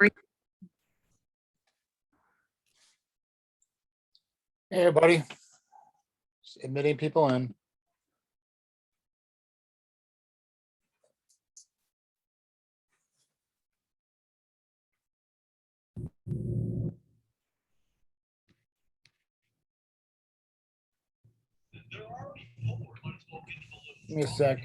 Hey, everybody. Just admitting people in. Give me a sec.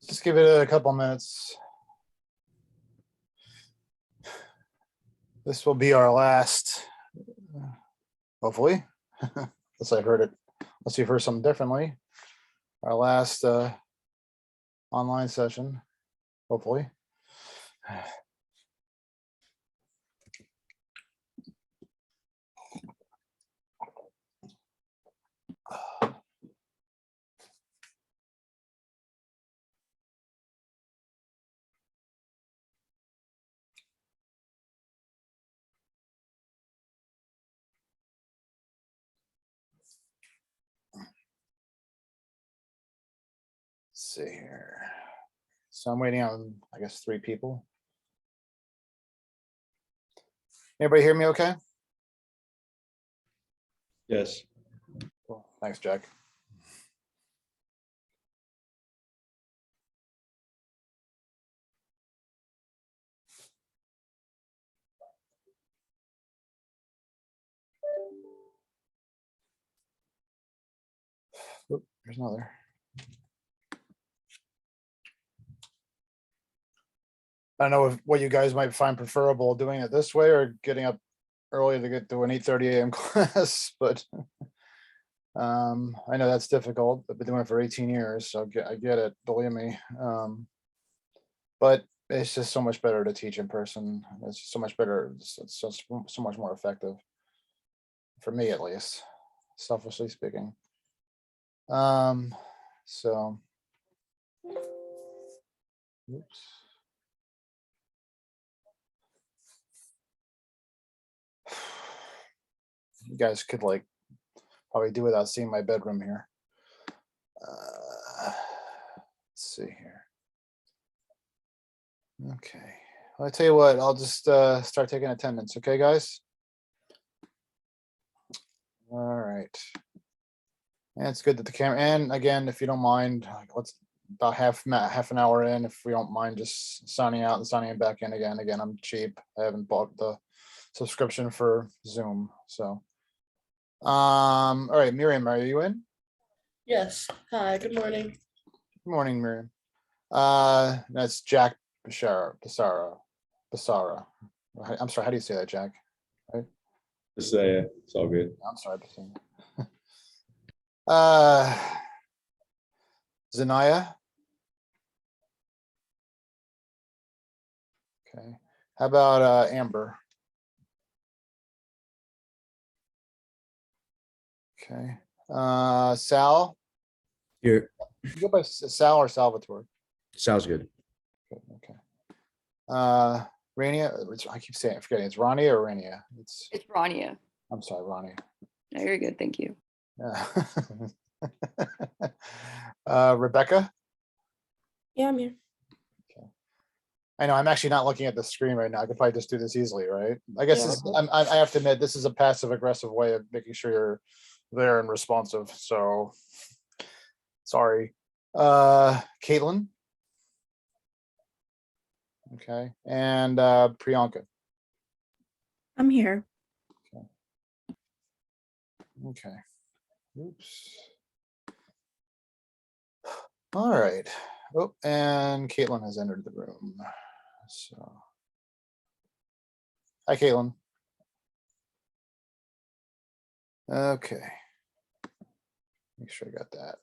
Just give it a couple minutes. This will be our last, hopefully, unless I've heard it, unless you've heard something differently. Our last online session, hopefully. Let's see here. So I'm waiting on, I guess, 3 people. Anybody hear me okay? Yes. Cool. Thanks, Jack. Oop, there's another. I don't know what you guys might find preferable, doing it this way or getting up early to get to an 8:30 a.m. class, but I know that's difficult. I've been doing it for 18 years, so I get it, believe me. But it's just so much better to teach in person. It's just so much better. It's just so much more effective for me, at least, selfishly speaking. So, oops. You guys could like probably do without seeing my bedroom here. Let's see here. Okay, well, I tell you what, I'll just start taking attendance. Okay, guys. All right. And it's good that the camera, and again, if you don't mind, like, let's about half an hour in, if we don't mind just signing out and signing back in again. Again, I'm cheap. I haven't bought the subscription for Zoom. So all right, Miriam, are you in? Yes. Hi, good morning. Good morning, Miriam. That's Jack Bashara. Basara. I'm sorry, how do you say that, Jack? Just say it's all good. I'm sorry, Zanaya. Okay. How about Amber? Okay. Sal. Here. You go by Sal or Salvatore? Sounds good. Okay. Rania, I keep saying, I'm forgetting, it's Rania or Rania? It's Rania. I'm sorry, Rania. No, you're good. Thank you. Yeah. Rebecca? Yeah, I'm here. I know I'm actually not looking at the screen right now. I could probably just do this easily, right? I guess Yeah. I have to admit, this is a passive aggressive way of making sure you're there and responsive. So sorry. Caitlin. Okay. And Priyanka. I'm here. Okay. Oops. All right. Oh, and Caitlin has entered the room. So, hi, Caitlin. Okay. Make sure I got that.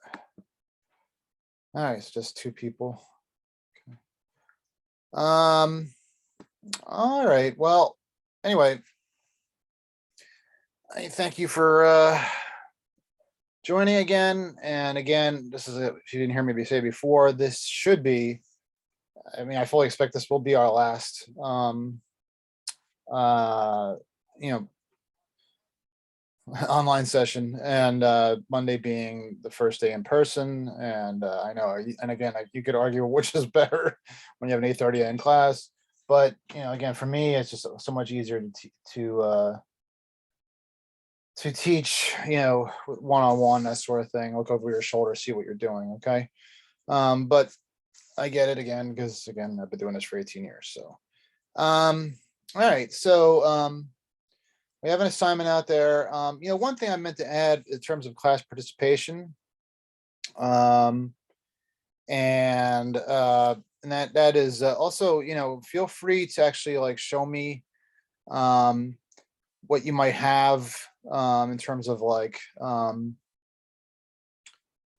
All right, it's just 2 people. Okay. All right. Well, anyway, I thank you for joining again. And again, this is if you didn't hear me say before, this should be I mean, I fully expect this will be our last, you know, online session, and Monday being the first day in person. And I know, and again, you could argue which is better when you have an 8:30 a.m. class. But you know, again, for me, it's just so much easier to teach, you know, one-on-one, that sort of thing. Look over your shoulder, see what you're doing. Okay, but I get it again because again, I've been doing this for 18 years. So, all right, so we have an assignment out there. You know, one thing I meant to add in terms of class participation, and that is also, you know, feel free to actually like show me what you might have in terms of like you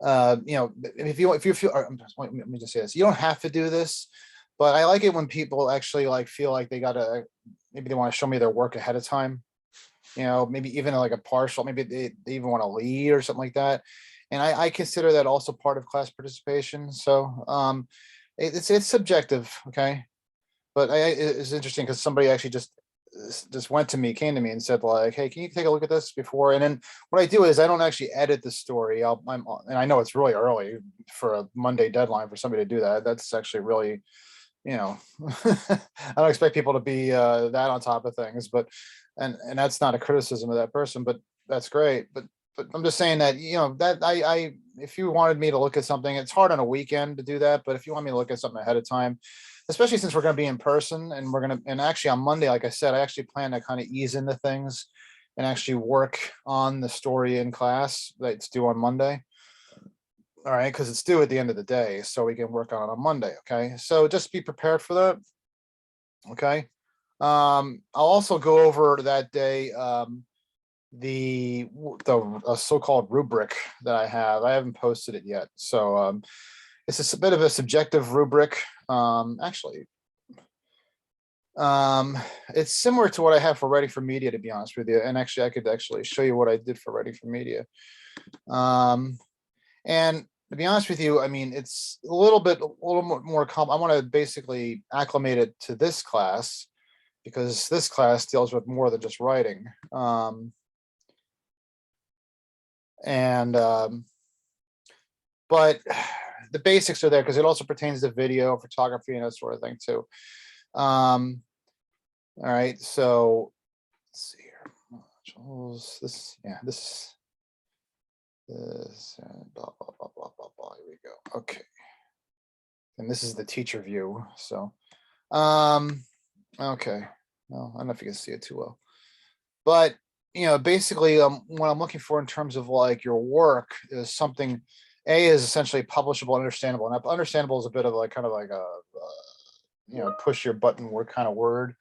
know, if you feel, let me just say this, you don't have to do this, but I like it when people actually like feel like they gotta, maybe they want to show me their work ahead of time. You know, maybe even like a partial, maybe they even want to lead or something like that. And I consider that also part of class participation. So it's subjective, okay? But it's interesting because somebody actually just came to me and said like, hey, can you take a look at this before? And then what I do is I don't actually edit the story. And I know it's really early for a Monday deadline for somebody to do that. That's actually really, you know, I don't expect people to be that on top of things, but and that's not a criticism of that person, but that's great. But I'm just saying that, you know, that I if you wanted me to look at something, it's hard on a weekend to do that, but if you want me to look at something ahead of time, especially since we're going to be in person and and actually on Monday, like I said, I actually plan to kind of ease into things and actually work on the story in class that's due on Monday. All right, because it's due at the end of the day, so we can work on it on Monday. Okay, so just be prepared for that. Okay, I'll also go over that day the so-called rubric that I have. I haven't posted it yet, so it's a bit of a subjective rubric. Actually, it's similar to what I have for Writing for Media, to be honest with you. And actually, I could actually show you what I did for Writing for Media. And to be honest with you, I mean, it's a little more I want to basically acclimate it to this class because this class deals with more than just writing. But the basics are there because it also pertains to video, photography, and that sort of thing too. All right, so let's see here. This blah blah blah blah blah blah. Here we go. Okay, and this is the teacher view. So, okay. Well, I don't know if you can see it too well, but you know, basically, what I'm looking for in terms of like your work is something. A is essentially publishable, understandable, and understandable is a bit of like kind of like a you know, push your button word kind of word.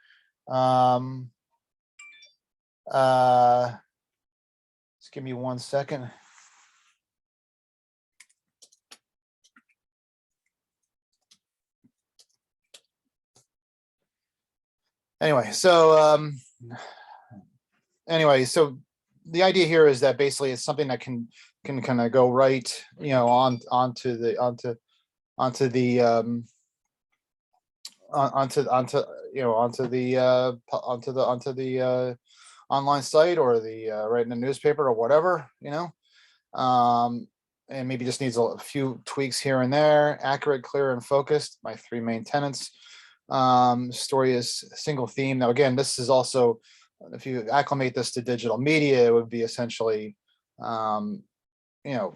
Just give me 1 second. Anyway, so so the idea here is that basically it's something that can kind of go right, you know, onto the online site or the right in the newspaper or whatever, you know. And maybe just needs a few tweaks here and there. Accurate, clear, and focused, my 3 main tenets. Story is single theme. Now again, this is also, if you acclimate this to digital media, it would be essentially you know,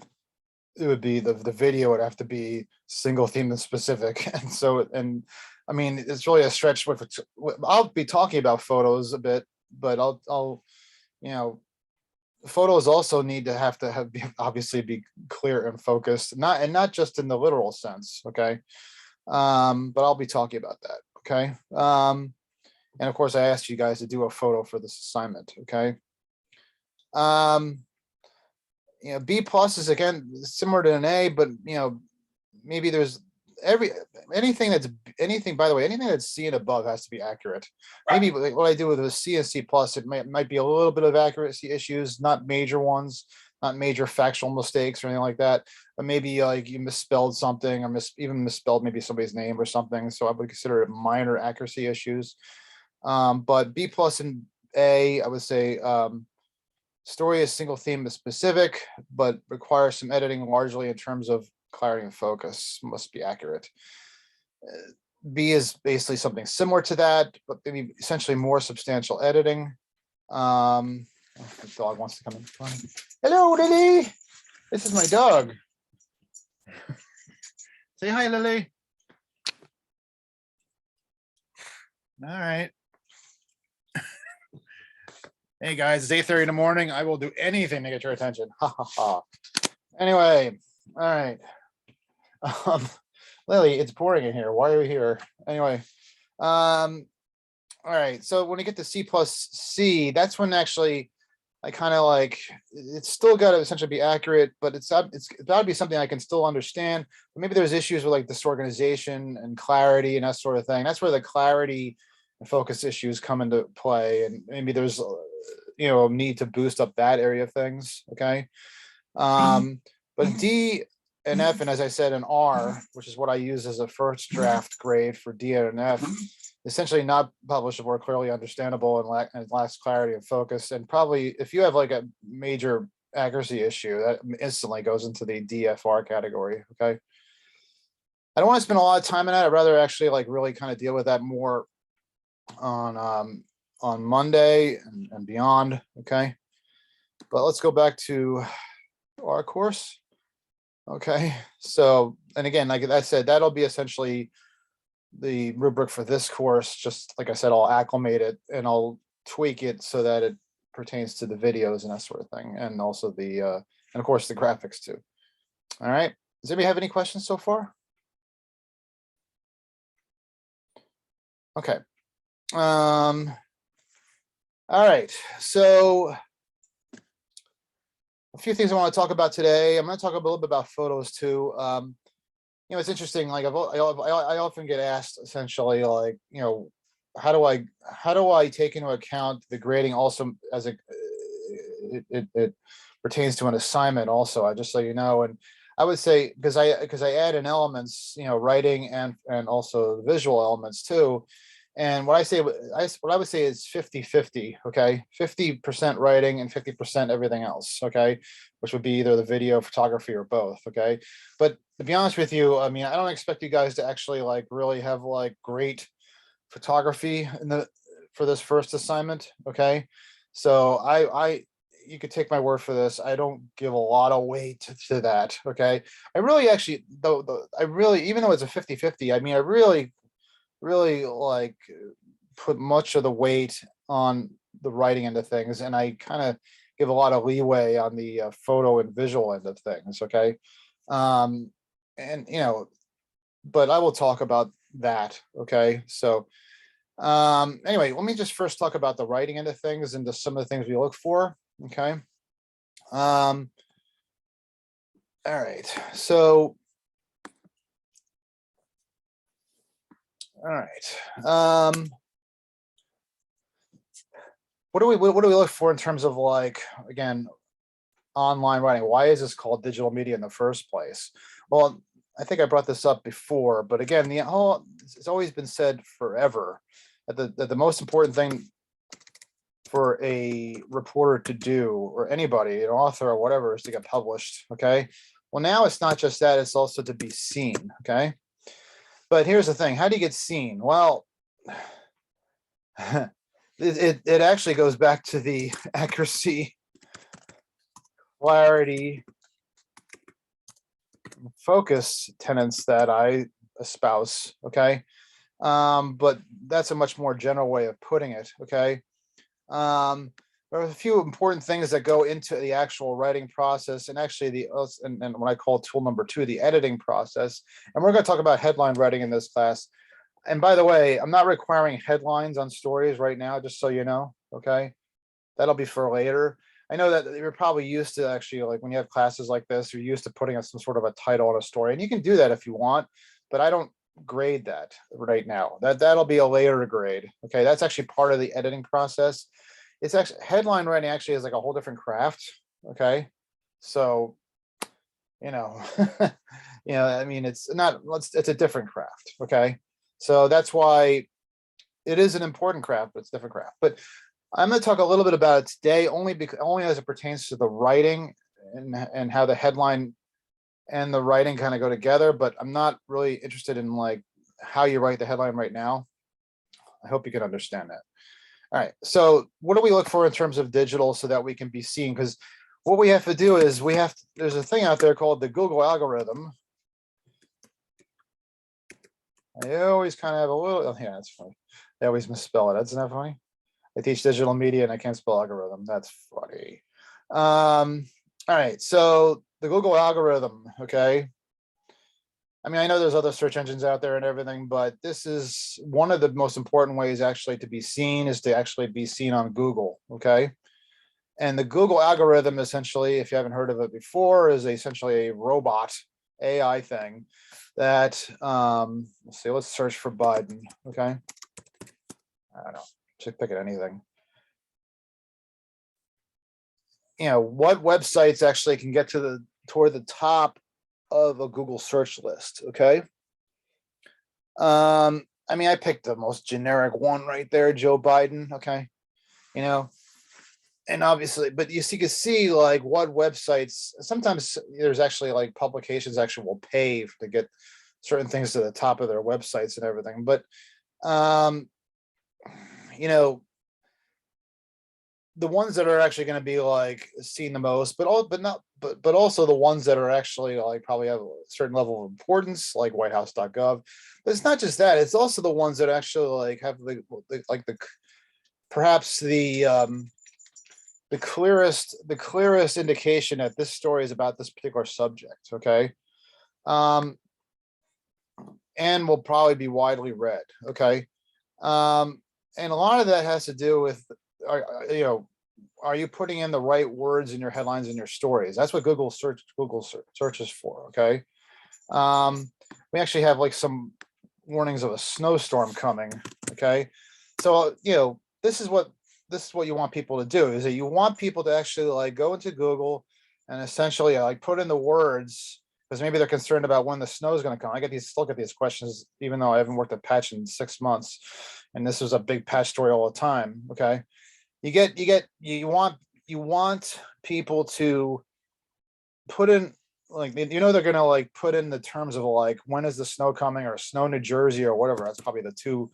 it would be the video would have to be single theme and specific. And so, and I mean, it's really a stretch with, I'll be talking about photos a bit, but I'll you know, photos also need to have obviously be clear and focused, not just in the literal sense. Okay. But I'll be talking about that. Okay. And of course I asked you guys to do a photo for this assignment. Okay. You know, B+ is again similar to an A, but you know, maybe there's anything that's C and above has to be accurate. Maybe what I do with a C and C+, it might be a little bit of accuracy issues, not major ones, not major factual mistakes or anything like that, but maybe like you misspelled something or even misspelled maybe somebody's name or something. So I would consider it minor accuracy issues. But B plus and A, I would say story is single theme is specific, but requires some editing largely in terms of clarity and focus, must be accurate. B is basically something similar to that, but maybe essentially more substantial editing. The dog wants to come in. Come on. Hello, Lily. This is my dog. Say hi, Lily. All right. Hey guys, it's 8:30 in the morning. I will do anything to get your attention. Ha ha ha. Anyway, all right. Lily, it's pouring in here. Why are you here? Anyway, all right. So when you get to C plus C, that's when actually I kind of like, it's still got to essentially be accurate, but it's got to be something I can still understand. But maybe there's issues with like disorganization and clarity and that sort of thing. That's where the clarity and focus issues come into play. And maybe there's, you know, need to boost up that area of things. Okay. But D and F, and as I said, an R, which is what I use as a first draft grade for D and F, essentially not publishable or clearly understandable and lacks clarity and focus. And probably if you have like a major accuracy issue, that instantly goes into the DFR category. Okay. I don't want to spend a lot of time on that. I'd rather actually like really kind of deal with that more on Monday and beyond. Okay. But let's go back to our course. Okay. So, and again, like I said, that'll be essentially the rubric for this course. Just like I said, I'll acclimate it and I'll tweak it so that it pertains to the videos and that sort of thing. And also the, and of course the graphics too. All right. Does anybody have any questions so far? Okay. All right. So a few things I want to talk about today. I'm going to talk a little bit about photos too. You know, it's interesting. Like I often get asked essentially like, you know, how do I take into account the grading also as it pertains to an assignment also, I just so you know. And I would say, because I add in elements, you know, writing and also the visual elements too. And what I would say is 50-50, okay? 50% writing and 50% everything else, okay? Which would be either the video, photography, or both, okay? But to be honest with you, I mean, I don't expect you guys to actually like really have like great photography for this first assignment, okay? So you could take my word for this. I don't give a lot of weight to that, okay? I really actually, even though it's a 50-50, I mean, I really like put much of the weight on the writing end of things, and I kind of give a lot of leeway on the photo and visual end of things. Okay. And you know, but I will talk about that. Okay. So anyway, let me just first talk about the writing end of things and just some of the things we look for. Okay. All right. So all right. What do we look for in terms of like, again, online writing? Why is this called digital media in the first place? Well, I think I brought this up before, but again, it's always been said forever that the most important thing for a reporter to do, or anybody, an author or whatever, is to get published. Okay. Well, now it's not just that, it's also to be seen. Okay. But here's the thing, how do you get seen? Well, it actually goes back to the accuracy, clarity, focus tenets that I espouse, okay? But that's a much more general way of putting it, okay? There are a few important things that go into the actual writing process, and actually and what I call tool number 2, the editing process. And we're going to talk about headline writing in this class. And by the way, I'm not requiring headlines on stories right now, just so you know, okay? That'll be for later. I know that you're probably used to actually, like when you have classes like this, you're used to putting some sort of a title on a story, and you can do that if you want, but I don't grade that right now. That'll be a later grade, okay? That's actually part of the editing process. It's actually, headline writing actually is like a whole different craft, okay? So, you know, I mean, it's a different craft. Okay. So that's why it is an important craft, but it's a different craft. But I'm going to talk a little bit about it today, only as it pertains to the writing and how the headline and the writing kind of go together. But I'm not really interested in like how you write the headline right now. I hope you can understand that. All right. So what do we look for in terms of digital so that we can be seen? Because what we have to do is there's a thing out there called the Google algorithm. I always kind of have a little, oh, yeah, that's funny. They always misspell it. Isn't that funny? I teach digital media and I can't spell algorithm. That's funny. All right. So the Google algorithm, okay. I mean, I know there's other search engines out there and everything, but this is one of the most important ways actually to be seen is to actually be seen on Google, okay? And the Google algorithm essentially, if you haven't heard of it before, is essentially a robot AI thing that, let's see, let's search for Biden, okay? I don't know, just pick at anything. You know, what websites actually can get toward the top of a Google search list, okay? I mean, I picked the most generic one right there, Joe Biden, okay? You know, and obviously, but you can see like what websites, sometimes there's actually like publications actually will pay to get certain things to the top of their websites and everything. But, you know, the ones that are actually going to be like seen the most, but also the ones that are actually like probably have a certain level of importance, like whitehouse.gov. But it's not just that; it's also the ones that actually like have perhaps the clearest indication that this story is about this particular subject. Okay, and will probably be widely read. Okay, and a lot of that has to do with, you know, are you putting in the right words in your headlines and your stories? That's what Google searches for. Okay. We actually have like some warnings of a snowstorm coming. Okay. So, you know, this is what you want people to do, is that you want people to actually like go into Google and essentially like put in the words, because maybe they're concerned about when the snow is going to come. I still get these questions, even though I haven't worked at patch in 6 months. And this was a big patch story all the time. Okay. You want people to put in, like, you know, they're going to like put in the terms of like, when is the snow coming, or snow New Jersey or whatever. That's probably the two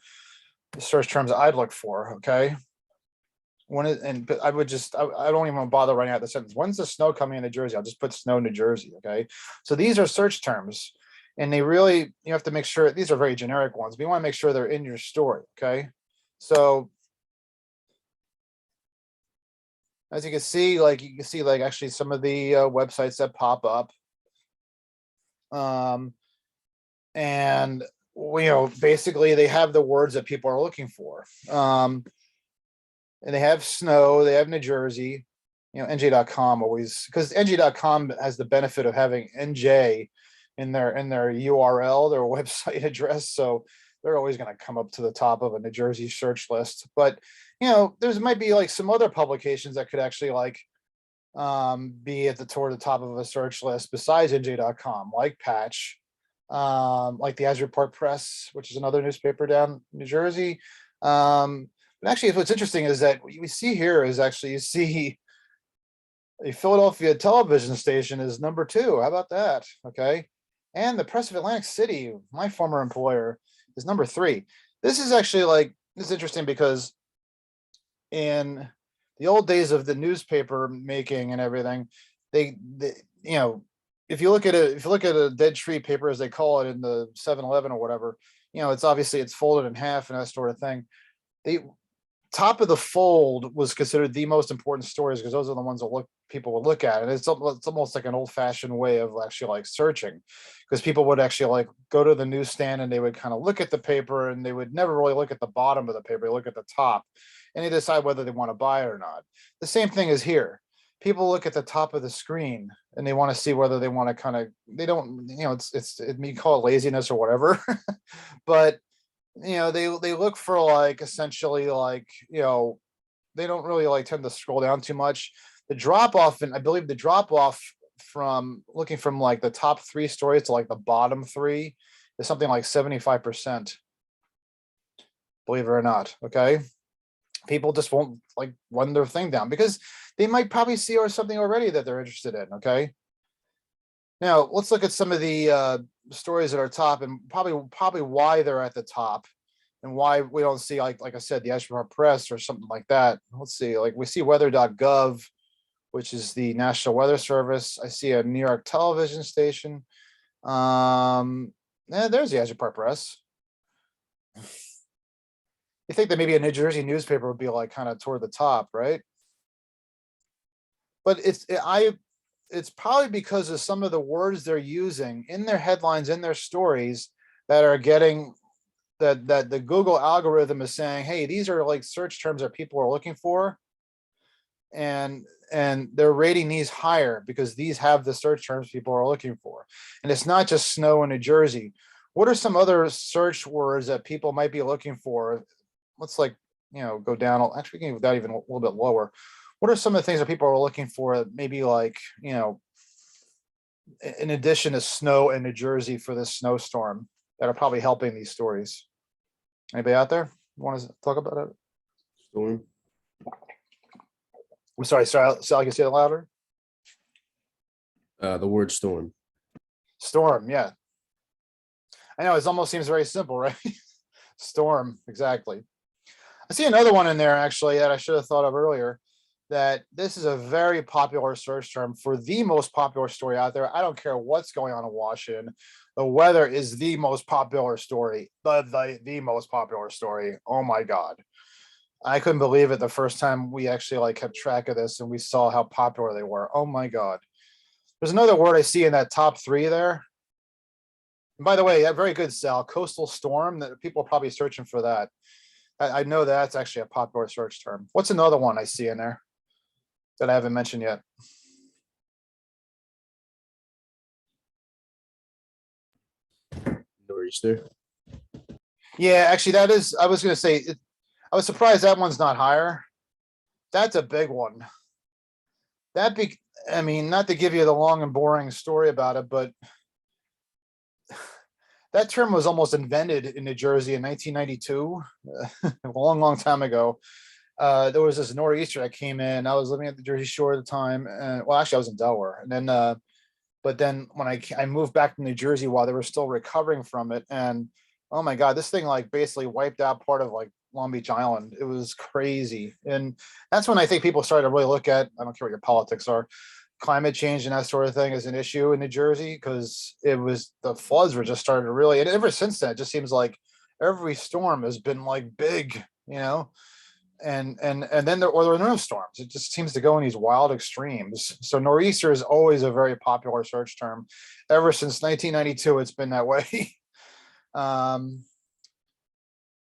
search terms I'd look for. Okay. But I would just, I don't even bother writing out the sentence. When's the snow coming in New Jersey? I'll just put snow New Jersey. Okay. So these are search terms, and you have to make sure these are very generic ones, but you want to make sure they're in your story. Okay. So as you can see, actually some of the websites that pop up. And you know, basically they have the words that people are looking for. And they have snow, they have New Jersey, you know, NJ.com always, because NJ.com has the benefit of having NJ in their URL, their website address. So they're always going to come up to the top of a New Jersey search list. But, you know, might be like some other publications that could actually like be toward the top of a search list besides NJ.com, like Patch, like the Azure Report Press, which is another newspaper down in New Jersey. But actually, what's interesting is that what we see here is actually, you see a Philadelphia television station is number 2. How about that? Okay. And the Press of Atlantic City, my former employer, is number 3. This is actually like, this is interesting because in the old days of the newspaper making and everything, they you know, if you look at a dead tree paper, as they call it in the 7-Eleven or whatever, you know, it's obviously it's folded in half and that sort of thing. The top of the fold was considered the most important stories because those are the ones that people would look at. And it's almost like an old-fashioned way of actually like searching, because people would actually like go to the newsstand and they would kind of look at the paper, and they would never really look at the bottom of the paper, they look at the top, and they decide whether they want to buy it or not. The same thing is here. People look at the top of the screen and they want to see whether they want to they don't, you know, you call it laziness or whatever, but you know, they look for like essentially like, you know, they don't really like tend to scroll down too much. The drop off, and I believe the drop off from looking from like the top 3 stories to like the bottom 3 is something like 75%. Believe it or not, okay? People just won't like run their thing down because they might probably see or something already that they're interested in, okay? Now, let's look at some of the stories that are top and probably why they're at the top and why we don't see like I said, the Ashmore Press or something like that. Let's see, like we see weather.gov, which is the National Weather Service. I see a New York television station. There's the Ashmore Press. You think that maybe a New Jersey newspaper would be like kind of toward the top, right? But it's probably because of some of the words they're using in their headlines, in their stories that are getting that the Google algorithm is saying, hey, these are like search terms that people are looking for. And they're rating these higher because these have the search terms people are looking for. And it's not just snow in New Jersey. What are some other search words that people might be looking for? Let's like, go down. Actually, we can go down even a little bit lower. What are some of the things that people are looking for? Maybe like, in addition to snow in New Jersey for this snowstorm that are probably helping these stories. Anybody out there want to talk about it? Storm. I'm sorry, Sal, can you say it louder? The word storm. Storm, yeah. I know, it almost seems very simple, right? Storm, exactly. I see another one in there actually that I should have thought of earlier, that this is a very popular search term for the most popular story out there. I don't care what's going on in Washington. The weather is the most popular story, the most popular story. Oh my God. I couldn't believe it the first time we actually like kept track of this and we saw how popular they were. Oh my God. There's another word I see in that top 3 there. And by the way, yeah, very good, Sal. Coastal storm, that people are probably searching for that. I know that's actually a popular search term. What's another one I see in there that I haven't mentioned yet? Nor'easter. Yeah, actually, that is. I was going to say, I was surprised that one's not higher. That's a big one. I mean, not to give you the long and boring story about it, but that term was almost invented in New Jersey in 1992, a long time ago. There was this nor'easter that came in. I was living at the Jersey Shore at the time, and well, actually, I was in Delaware, and then, but then when I moved back to New Jersey while they were still recovering from it, and oh my God, this thing like basically wiped out part of like Long Beach Island. It was crazy, and that's when I think people started to really look at. I don't care what your politics are. Climate change and that sort of thing is an issue in New Jersey because the floods were just started to really, and ever since then, it just seems like every storm has been like big, and then there are no storms. It just seems to go in these wild extremes. So nor'easter is always a very popular search term. Ever since 1992, it's been that way.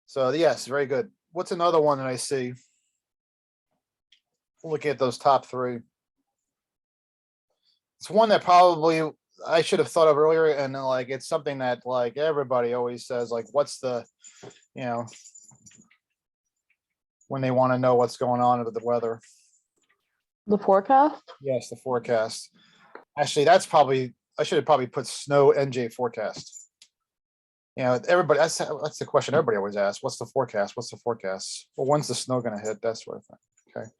So yes, very good. What's another one that I see? Looking at those top 3. It's one that probably I should have thought of earlier, and like it's something that like everybody always says, like what's the, when they want to know what's going on with the weather. The forecast? Yes, the forecast. Actually, I should have probably put snow NJ forecast. Everybody, that's the question everybody always asks. What's the forecast? What's the forecast? Well, when's the snow going to hit? That sort of thing. Okay.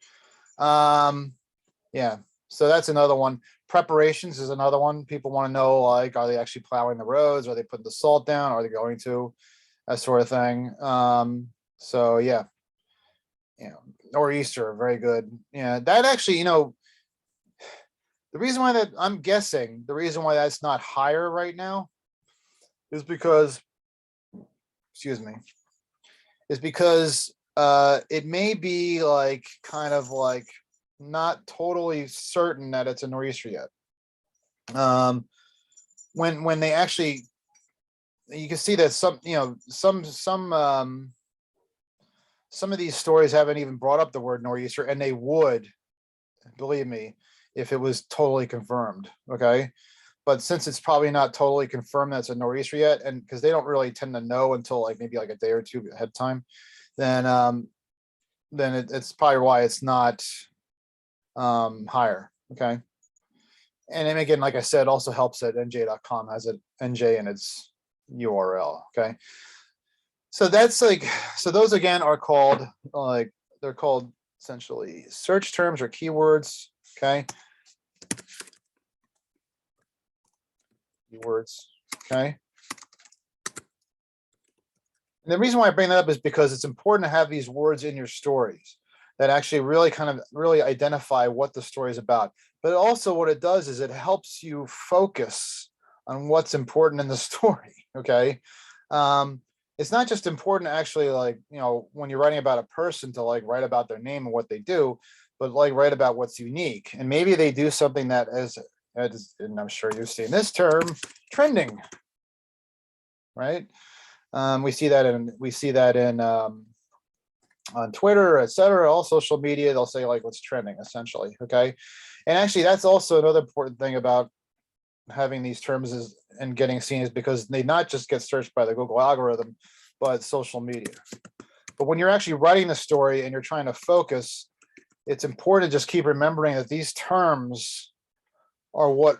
Yeah. So that's another one. Preparations is another one. People want to know, like, are they actually plowing the roads? Are they putting the salt down? Are they going to? That sort of thing. So yeah. Nor'easter, very good. Yeah, that actually, the reason why I'm guessing the reason why that's not higher right now is because, excuse me, it may be like kind of like not totally certain that it's a nor'easter yet. When they actually, you can see that some of these stories haven't even brought up the word nor'easter, and they would, believe me, if it was totally confirmed. Okay. But since it's probably not totally confirmed that it's a nor'easter yet, and because they don't really tend to know until like maybe like a day or two ahead of time, then it's probably why it's not higher. Okay. And then again, like I said, also helps that nj.com has it NJ in its URL. Okay. So that's like, so those again are called like, they're called essentially search terms or keywords. Okay. Keywords. Okay. And the reason why I bring that up is because it's important to have these words in your stories that actually really kind of really identify what the story is about. But also what it does is it helps you focus on what's important in the story. Okay. It's not just important to actually like, you know, when you're writing about a person to like write about their name and what they do, but like write about what's unique. And maybe they do something that is, and I'm sure you've seen this term, trending, right? We see that in on Twitter, etc., all social media. They'll say like what's trending essentially. Okay. And actually that's also another important thing about having these terms is and getting seen is because they not just get searched by the Google algorithm, but social media. But when you're actually writing the story and you're trying to focus, it's important to just keep remembering that these terms are what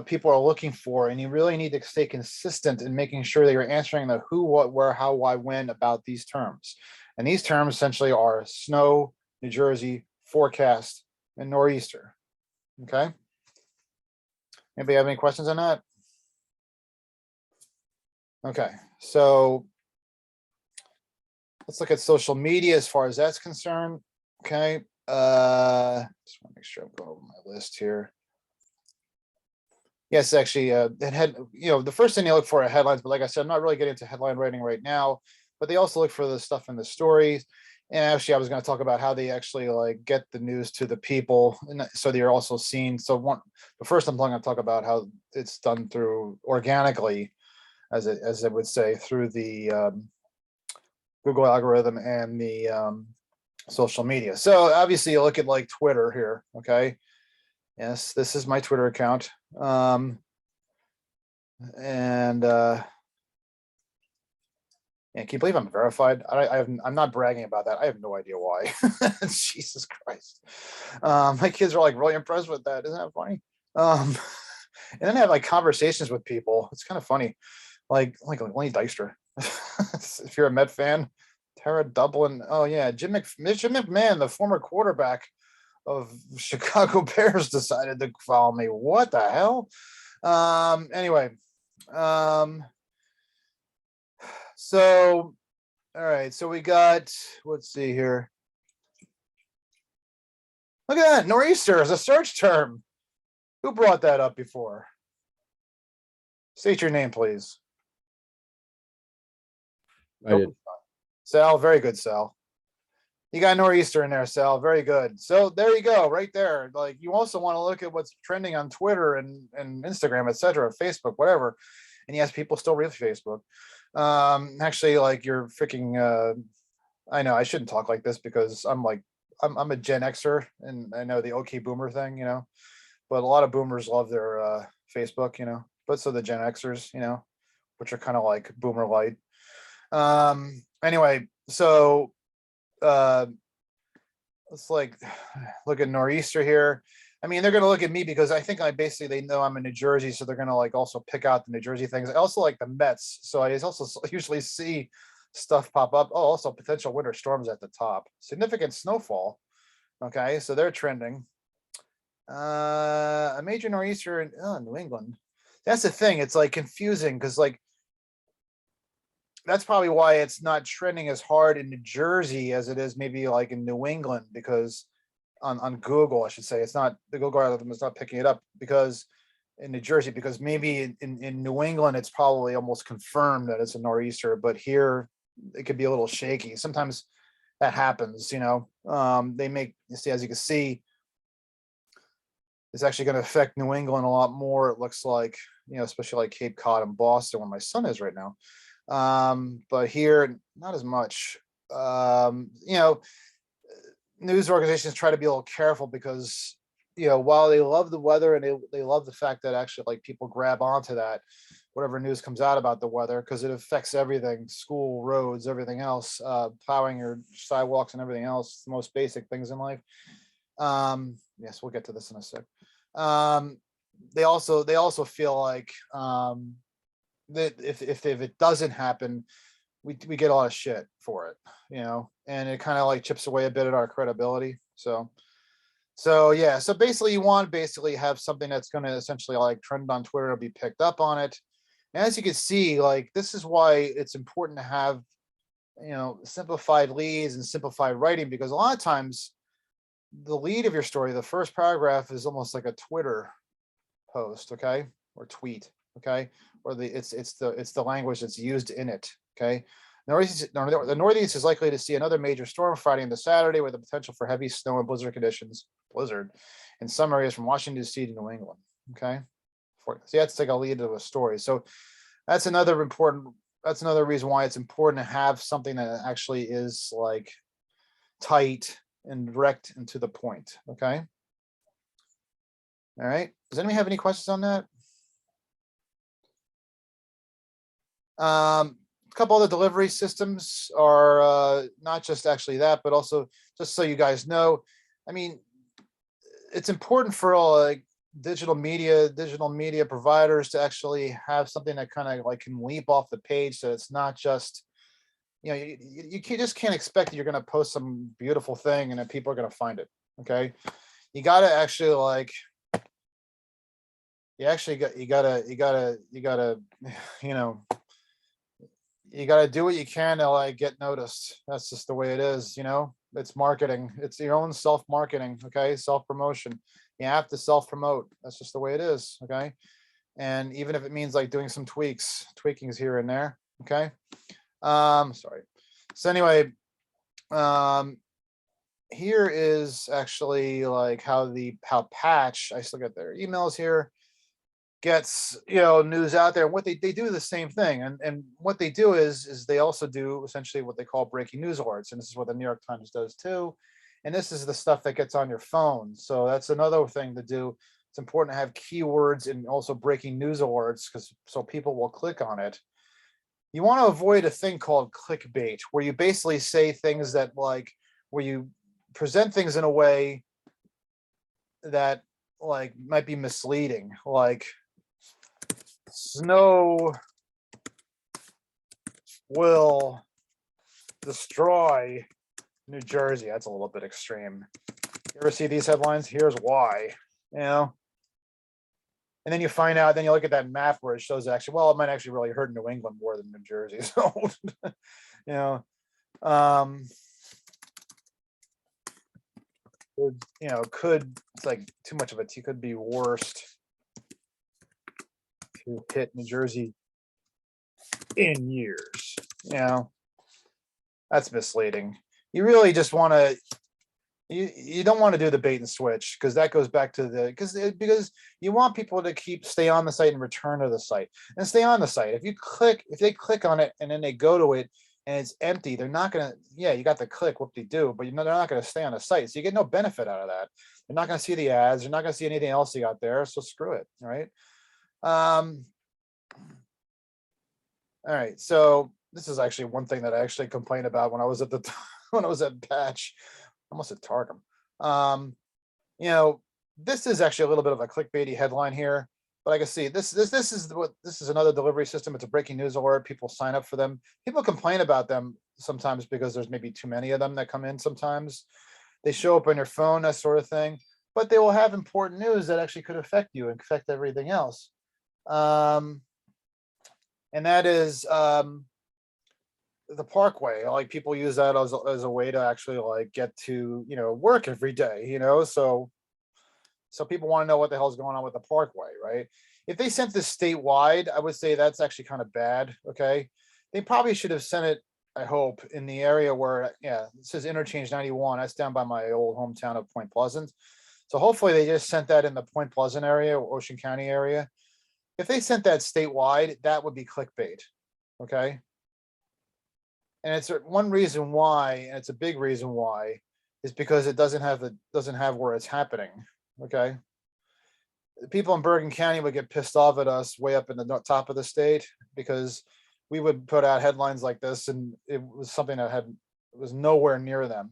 people are looking for, and you really need to stay consistent in making sure that you're answering the who, what, where, how, why, when about these terms. And these terms essentially are snow, New Jersey, forecast, and nor'easter. Okay. Anybody have any questions on that? Okay, so let's look at social media as far as that's concerned. Okay, just want to make sure I'm going over my list here. Yes, actually, it had, you know, the first thing they look for are headlines, but like I said, I'm not really getting into headline writing right now, but they also look for the stuff in the stories. And actually, I was going to talk about how they actually like get the news to the people, and so they're also seen. So the first I'm going to talk about how it's done through organically, as it would say, through the Google algorithm and the social media. So obviously, you look at like Twitter here. Okay, yes, this is my Twitter account, and yeah, can you believe I'm verified? I'm not bragging about that. I have no idea why. Jesus Christ. My kids are like really impressed with that. Isn't that funny? And then I have like conversations with people. It's kind of funny. Like Lenny Dykstra. If you're a Met fan, Tara Dublin. Oh yeah, Jim McMahon, the former quarterback of Chicago Bears, decided to follow me. What the hell? Anyway. So, all right, so we got, let's see here. Look at that, nor'easter is a search term. Who brought that up before? State your name, please. I did. Sal, very good, Sal. You got nor'easter in there, Sal. Very good. So there you go, right there. Like you also want to look at what's trending on Twitter and Instagram, etc., Facebook, whatever. And yes, people still read Facebook. Actually, like you're freaking. I know I shouldn't talk like this because I'm a Gen Xer, and I know the OK Boomer thing, you know. But a lot of Boomers love their Facebook, you know. But so the Gen Xers, you know, which are kind of like Boomer light. Anyway, so let's like look at nor'easter here. I mean, they're going to look at me because I think they know I'm in New Jersey, so they're going to like also pick out the New Jersey things. I also like the Mets, so I also usually see stuff pop up. Oh, also potential winter storms at the top, significant snowfall. Okay, so they're trending. A major nor'easter in New England. That's the thing. It's like confusing because like that's probably why it's not trending as hard in New Jersey as it is maybe like in New England, because on Google, I should say, it's not, the Google algorithm is not picking it up because in New Jersey, because maybe in New England, it's probably almost confirmed that it's a nor'easter, but here it could be a little shaky. Sometimes that happens, you know. They make, you see, as you can see, it's actually going to affect New England a lot more. It looks like, you know, especially like Cape Cod and Boston, where my son is right now. But here, not as much. You know, news organizations try to be a little careful because, you know, while they love the weather and they love the fact that actually like people grab onto that, whatever news comes out about the weather, because it affects everything, school, roads, everything else, plowing your sidewalks and everything else, the most basic things in life. Yes, we'll get to this in a sec. They also feel like that if it doesn't happen, we get a lot of shit for it, and it kind of like chips away a bit at our credibility. So yeah, so basically you want to basically have something that's going to essentially like trend on Twitter or be picked up on it. And as you can see, like this is why it's important to have, simplified leads and simplified writing, because a lot of times the lead of your story, the first paragraph is almost like a Twitter post, okay, or tweet, okay, or it's the language that's used in it, okay. The Northeast is likely to see another major storm Friday into Saturday with the potential for heavy snow and blizzard in some areas from Washington D.C. to New England. Okay, so that's like a lead to a story. So that's another reason why it's important to have something that actually is like tight and direct and to the point. Okay. All right. Does anybody have any questions on that? A couple of the delivery systems are not just actually that, but also just so you guys know, I mean, it's important for all like digital media providers to actually have something that kind of like can leap off the page. So it's not just, you just can't expect that you're going to post some beautiful thing and then people are going to find it. Okay. You got to actually like, you gotta, you got to do what you can to like get noticed. That's just the way it is. It's marketing. It's your own self-marketing. Okay. Self-promotion. You have to self-promote. That's just the way it is. Okay. And even if it means like doing some tweakings here and there. Okay. Sorry. So anyway, here is actually like how Patch, I still get their emails here, gets news out there. What they do the same thing, and what they do is they also do essentially what they call breaking news alerts, and this is what the New York Times does too. And this is the stuff that gets on your phone. So that's another thing to do. It's important to have keywords and also breaking news alerts, so people will click on it. You want to avoid a thing called clickbait, where you basically say things that like, where you present things in a way that like might be misleading, like snow will destroy New Jersey. That's a little bit extreme. You ever see these headlines? Here's why, and then you find out, then you look at that map where it shows actually, well, it might actually really hurt New England more than New Jersey. So, it's like too much of a T, could be worst to hit New Jersey in years. That's misleading. You really just want to, you don't want to do the bait and switch, because that goes back to because you want people to stay on the site and return to the site and stay on the site. If they click on it and then they go to it and it's empty, they're not going to, you got the click, whoop-de-doo, but they're not going to stay on the site. So you get no benefit out of that. They're not going to see the ads. They're not going to see anything else you got there. So screw it. Right. All right. So this is actually one thing that I actually complained about when I was at Patch, almost at Targum. This is actually a little bit of a clickbaity headline here, but I can see this is another delivery system. It's a breaking news alert. People sign up for them. People complain about them sometimes because there's maybe too many of them that come in. Sometimes they show up on your phone, that sort of thing, but they will have important news that actually could affect you and affect everything else. And that is, the Parkway. Like people use that as a way to actually like get to work every day, so people want to know what the hell's going on with the Parkway, right? If they sent this statewide, I would say that's actually kind of bad. Okay, they probably should have sent it, I hope, in the area where it says interchange 91. That's down by my old hometown of Point Pleasant. So hopefully they just sent that in the Point Pleasant area or Ocean County area. If they sent that statewide, that would be clickbait. Okay. And it's one reason why, and it's a big reason why, is because it doesn't have where it's happening. Okay. The people in Bergen County would get pissed off at us way up in the top of the state, because we would put out headlines like this and it was something that was nowhere near them,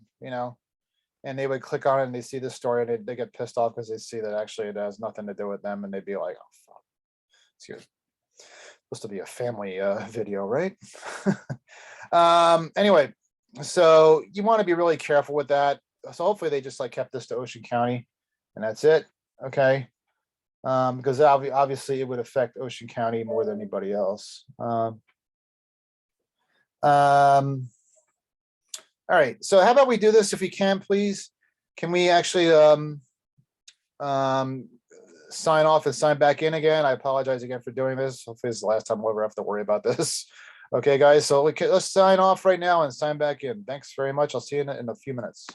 and they would click on it and they see this story and they get pissed off because they see that actually it has nothing to do with them, and they'd be like, oh, fuck. It's supposed to be a family video, right? Anyway, so you want to be really careful with that. So hopefully they just like kept this to Ocean County and that's it. Okay. Because obviously it would affect Ocean County more than anybody else. All right, so how about we do this if we can, please? Can we actually sign off and sign back in again? I apologize again for doing this. Hopefully it's the last time we'll ever have to worry about this. Okay, guys, so let's sign off right now and sign back in. Thanks very much. I'll see you in a few minutes.